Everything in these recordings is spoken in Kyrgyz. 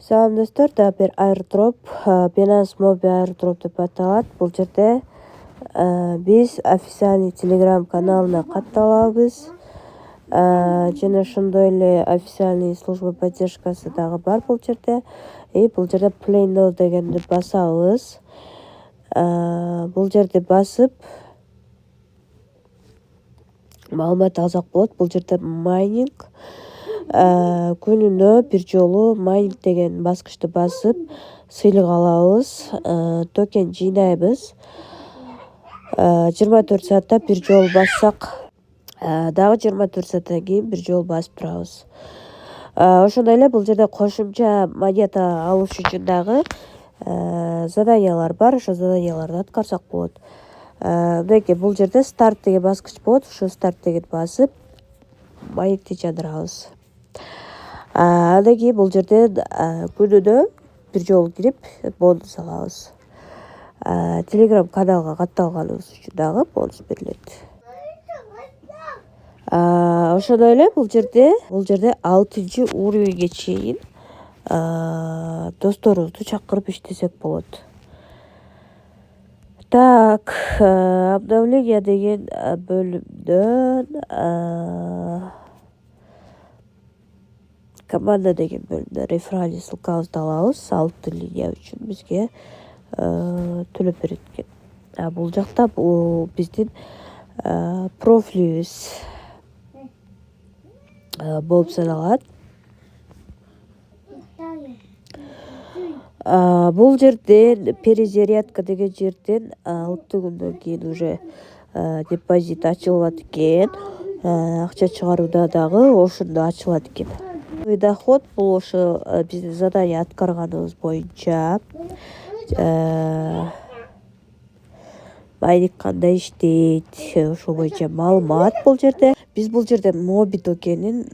Салам достор, да бир airdrop, Binance Mobi airdrop деп аталат. Бул жерде биз официальный Telegram каналына катталабыз. Жана ошондой эле официальный служба поддержкасы дагы бар бул жерде. Бул жерде play now дегенди басабыз. Бул жерде басып маалымат алсак болот. Бул жерде майнинг күнүнө бир жолу майнинг деген баскычты басып сыйлык алабыз, токен жыйнайбыз. 24 саатта бир жолу бассак дагы 24 сааттан кийин бир жолу басып турабыз. Ошондой эле бул жерде кошумча монета алыш үчүн дагы заданиялар бар. Ошо заданияларды аткарсак болот. Мынакей бул жерде старт деген баскыч болот. Ошо старт дегенди басып майнингди жандырабыз. Андан кийин бул жерде күнүнө бир жолу кирип бонус алабыз. Telegram каналга катталганыбыз үчүн дагы бонус берилет. Ошондой эле бул жерде 6-уровеньге чейин досторубузду чакырып иштесек болот. Так, обновление деген бөлүмдөн команда деген бөлүмдөн реферальный ссылкабызды алабыз. 6 линия үчүн бизге төлөп берет экен. Бул жакта бул биздин профилибиз болуп саналат. Бул жерден перезарядка деген жерден 6 күндөн кийин уже депозит ачылат экен. Акча чыгарууда дагы ошондо ачылат экен. Доход бул ошо биздин задание аткарганыбыз боюнча майнинг кандай иштейт, ошол боюнча маалымат бул жерде. Биз бул жерде Mobi токенин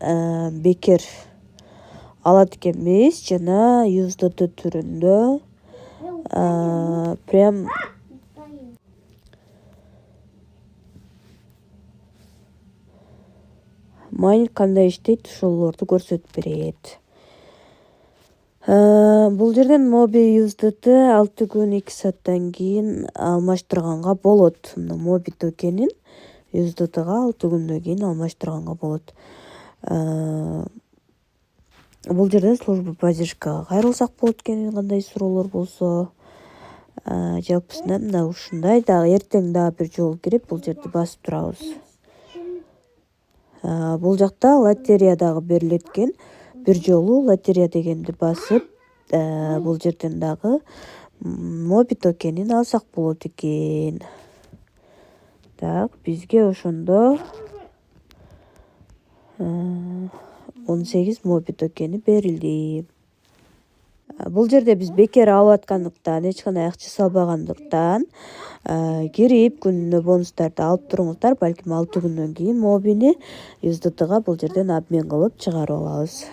бекер алат экенбиз жана USDT түрүндө прям майнинг кандай иштейт ошолорду көрсөтүп берет. Бул жерден Mobi USDT 6 күн 2 сааттан кийин алмаштырганга болот. Mobi токенин USDT-га 6 күндөн кийин алмаштырганга болот. Бул жерден служба поддержкага кайрылсак болот экен, кандай суроолор болсо. Жалпысынан мына ушундай. Дагы эртең дагы бир жолу кирип бул жерди басып турабыз. Бул жакта лотерея дагы берилет экен. Бир жолу лотерея дегенди басып бул жерден дагы Mobi токенин алсак болот экен. Так, бизге ошондо 18 Mobi токени берилди. Бул жерде биз бекер алып аткандыктан, эч кандай акча салбагандыктан кирип күнүнө бонустарды алып туруңуздар. Балким 6 күндөн кийин Mobi'ни USDT-га бул жерден обмен кылып чыгарып алабыз.